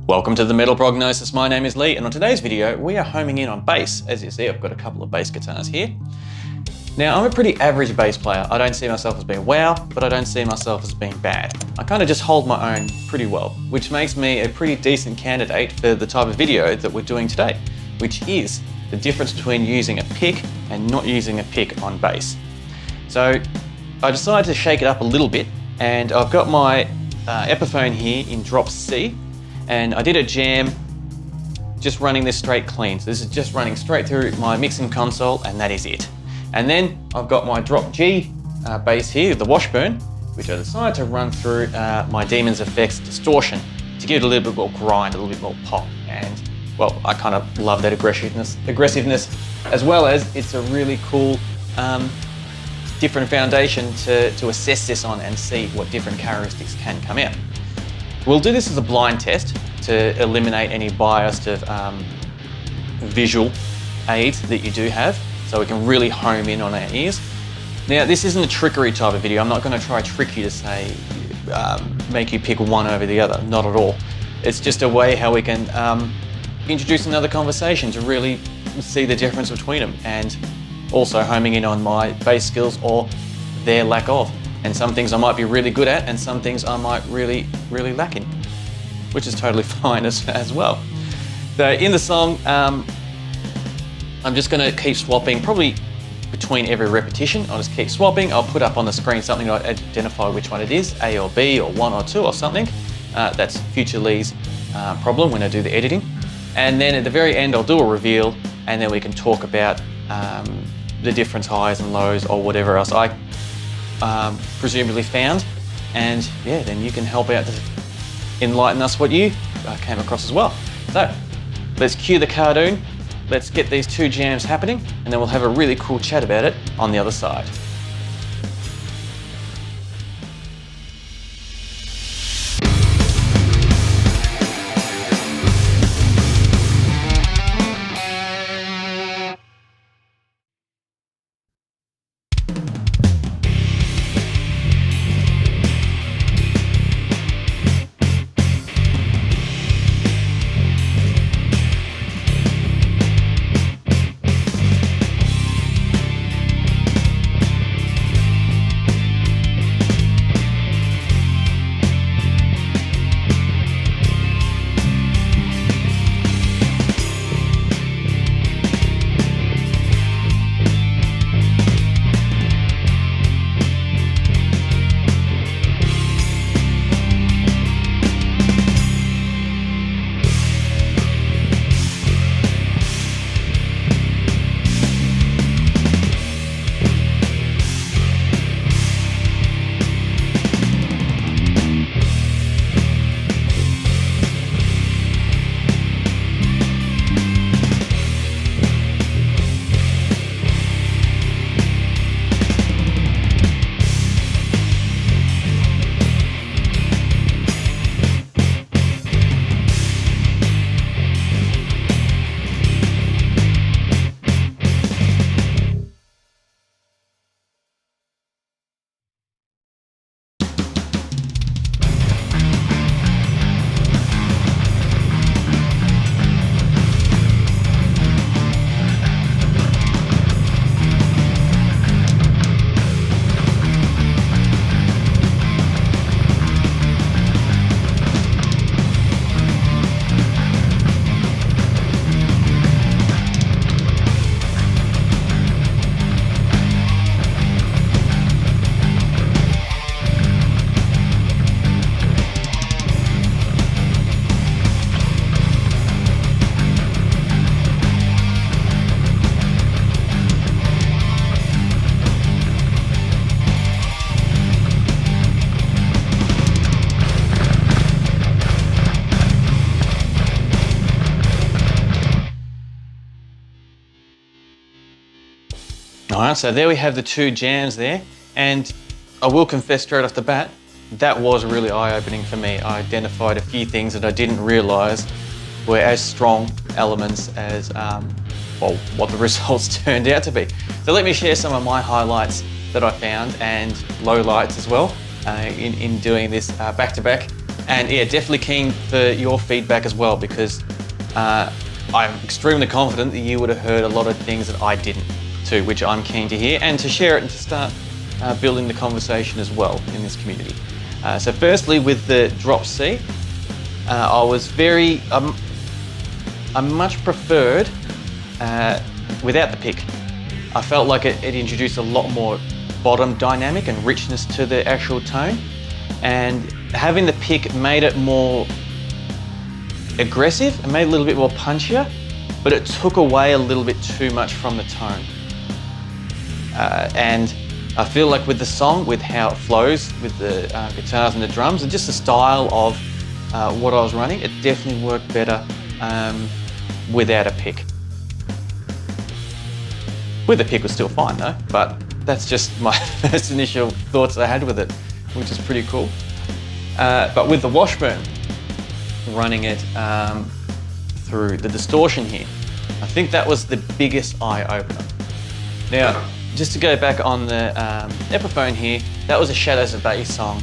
Welcome to the Metal Prognosis. My name is Lee, and on today's video we are homing in on bass. As you see, I've got a couple of bass guitars here. Now, I'm a pretty average bass player. I don't see myself as being wow, but I don't see myself as being bad. I kind of just hold my own pretty well, which makes me a pretty decent candidate for the type of video that we're doing today, which is the difference between using a pick and not using a pick on bass. So I decided to shake it up a little bit, and I've got my Epiphone here in drop C, and I did a jam just running this straight clean. So this is just running straight through my mixing console, and that is it. And then I've got my drop G bass here, the Washburn, which I decided to run through my Demons Effects distortion to give it a little bit more grind, a little bit more pop. And well, I kind of love that aggressiveness, as well as it's a really cool different foundation to assess this on and see what different characteristics can come out. We'll do this as a blind test to eliminate any biased visual aids that you do have, so we can really home in on our ears. Now, this isn't a trickery type of video. I'm not going to try trick you to say, make you pick one over the other, not at all. It's just a way how we can introduce another conversation to really see the difference between them, and also homing in on my bass skills or their lack of. And some things I might be really good at, and some things I might really lack in, which is totally fine as well. So in the song, I'm just gonna keep swapping, probably between every repetition. I'll just keep swapping. I'll put up on the screen something to identify which one it is, A or B or 1 or 2 or something. That's future Lee's problem when I do the editing. And then at the very end, I'll do a reveal, and then we can talk about the different highs and lows or whatever else I presumably found. And yeah, then you can help out to enlighten us what you came across as well. So let's cue the cartoon. Let's get these two jams happening, and then we'll have a really cool chat about it on the other side. All right, so there we have the two jams there, and I will confess straight off the bat, that was really eye-opening for me. I identified a few things that I didn't realise were as strong elements as well, what the results turned out to be. So let me share some of my highlights that I found, and lowlights as well, in doing this back-to-back And yeah, definitely keen for your feedback as well, because I'm extremely confident that you would have heard a lot of things that I didn't too, which I'm keen to hear and to share it and to start building the conversation as well in this community. So firstly, with the drop C, I was I much preferred without the pick. I felt like it introduced a lot more bottom dynamic and richness to the actual tone, and having the pick made it more aggressive and made it a little bit more punchier, but it took away a little bit too much from the tone. And I feel like with the song, with how it flows, with the guitars and the drums, and just the style of what I was running, it definitely worked better without a pick. With the pick was still fine though, but that's just my first initial thoughts I had with it, which is pretty cool. But with the Washburn, running it through the distortion here, I think that was the biggest eye-opener. Now, just to go back on the Epiphone here, that was a Shadows of Bass song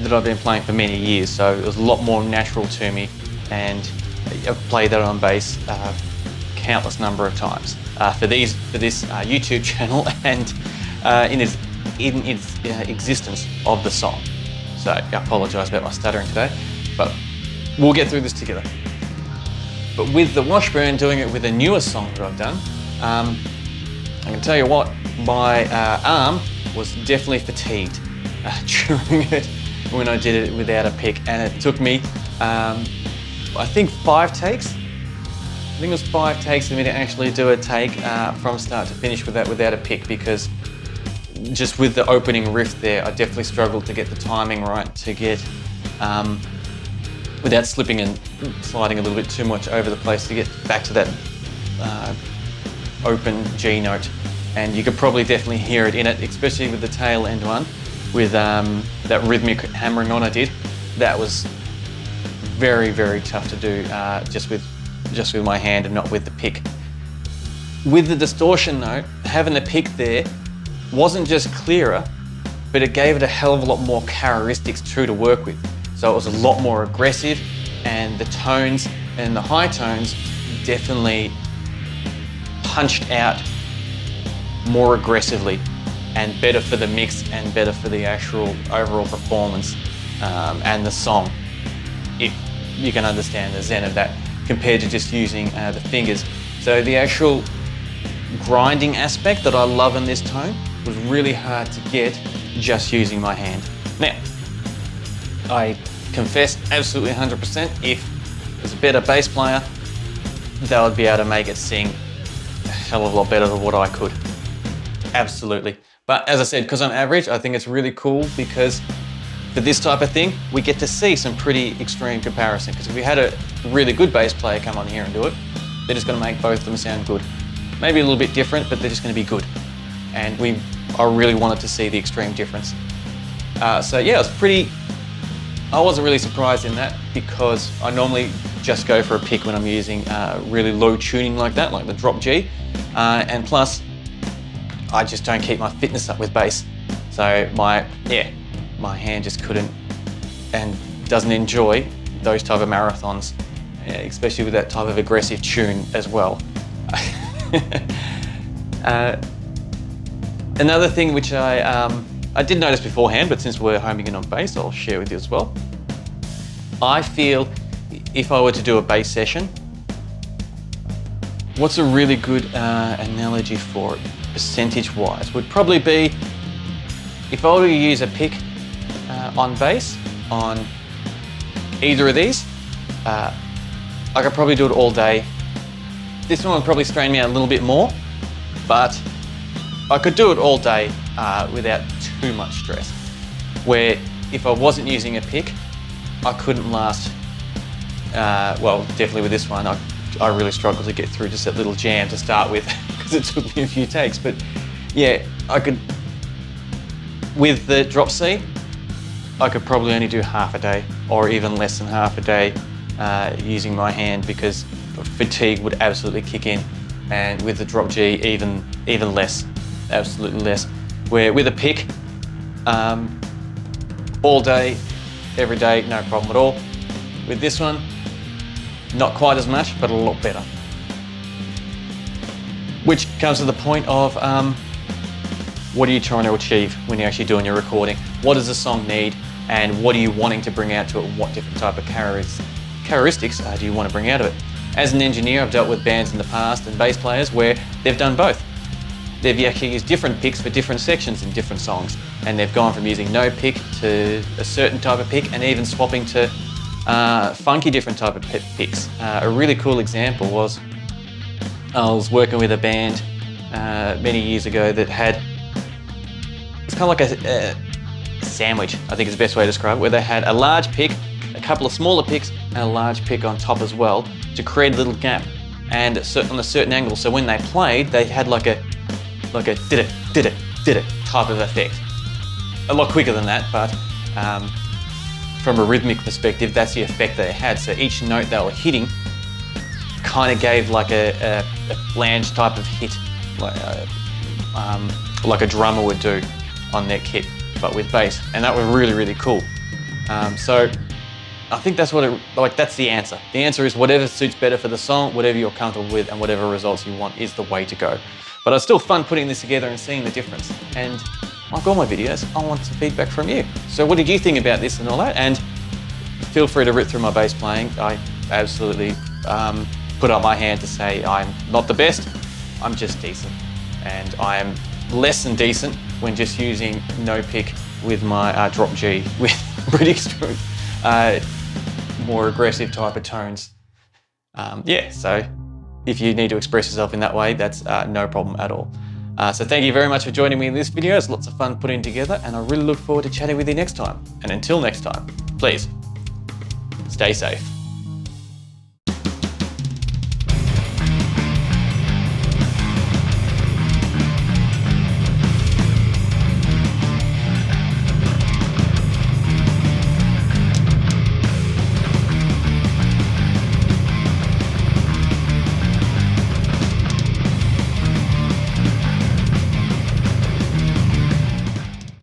that I've been playing for many years, so it was a lot more natural to me, and I've played that on bass countless number of times for this YouTube channel and in its existence of the song. So I apologise about my stuttering today, but we'll get through this together. But with the Washburn, doing it with a newer song that I've done, I can tell you what, my arm was definitely fatigued during it when I did it without a pick, and it took me, I think 5 takes. I think it was 5 takes for me to actually do a take from start to finish with that without a pick, because just with the opening riff there, I definitely struggled to get the timing right, to get, without slipping and sliding a little bit too much over the place, to get back to that open G note. And you could probably definitely hear it in it, especially with the tail end one, with that rhythmic hammering on I did. That was very, very tough to do just with my hand and not with the pick. With the distortion though, having the pick there wasn't just clearer, but it gave it a hell of a lot more characteristics too to work with. So it was a lot more aggressive, and the tones and the high tones definitely punched out more aggressively, and better for the mix and better for the actual overall performance and the song, if you can understand the zen of that, compared to just using the fingers. So the actual grinding aspect that I love in this tone was really hard to get just using my hand. Now, I confess absolutely 100%, if there's a better bass player, they would be able to make it sing a hell of a lot better than what I could. Absolutely. But as I said, because I'm average, I think it's really cool, because for this type of thing, we get to see some pretty extreme comparison. Because if we had a really good bass player come on here and do it, they're just going to make both of them sound good. Maybe a little bit different, but they're just going to be good. And I really wanted to see the extreme difference. So yeah, I wasn't really surprised in that, because I normally just go for a pick when I'm using really low tuning like that, like the drop G. And plus, I just don't keep my fitness up with bass. So my hand just couldn't and doesn't enjoy those type of marathons, especially with that type of aggressive tune as well. Another thing which I did notice beforehand, but since we're homing in on bass, I'll share with you as well. I feel if I were to do a bass session, what's a really good analogy for it, percentage-wise, would probably be, if I were to use a pick on bass, on either of these, I could probably do it all day. This one would probably strain me out a little bit more, but I could do it all day without too much stress. Where if I wasn't using a pick, I couldn't last, well, definitely with this one, I really struggled to get through just that little jam to start with, because it took me a few takes. But yeah, I could, with the drop C, I could probably only do half a day, or even less than half a day using my hand, because fatigue would absolutely kick in. And with the drop G, even less, absolutely less. Where with a pick, all day, every day, no problem at all. With this one, not quite as much, but a lot better. Which comes to the point of what are you trying to achieve when you're actually doing your recording? What does the song need, and what are you wanting to bring out to it, and what different type of characteristics do you want to bring out of it? As an engineer, I've dealt with bands in the past and bass players where they've done both. They've actually used different picks for different sections in different songs, and they've gone from using no pick to a certain type of pick, and even swapping to funky different type of picks. A really cool example was I was working with a band many years ago that had, it's kind of like a sandwich, I think is the best way to describe it, where they had a large pick, a couple of smaller picks, and a large pick on top as well to create a little gap, and on a certain angle. So when they played, they had like a did it type of effect. A lot quicker than that, but from a rhythmic perspective, that's the effect they had. So each note they were hitting kind of gave like a flange type of hit, like a drummer would do on their kit, but with bass, and that was really, really cool. So I think that's that's the answer. The answer is whatever suits better for the song, whatever you're comfortable with, and whatever results you want is the way to go. But it's still fun putting this together and seeing the difference. And like all my videos, I want some feedback from you. So what did you think about this and all that? And feel free to rip through my bass playing. I absolutely put up my hand to say I'm not the best, I'm just decent. And I am less than decent when just using no pick with my drop G with pretty extreme, more aggressive type of tones. Yeah, so if you need to express yourself in that way, that's no problem at all. So thank you very much for joining me in this video. It's lots of fun putting together, and I really look forward to chatting with you next time. And until next time, please stay safe.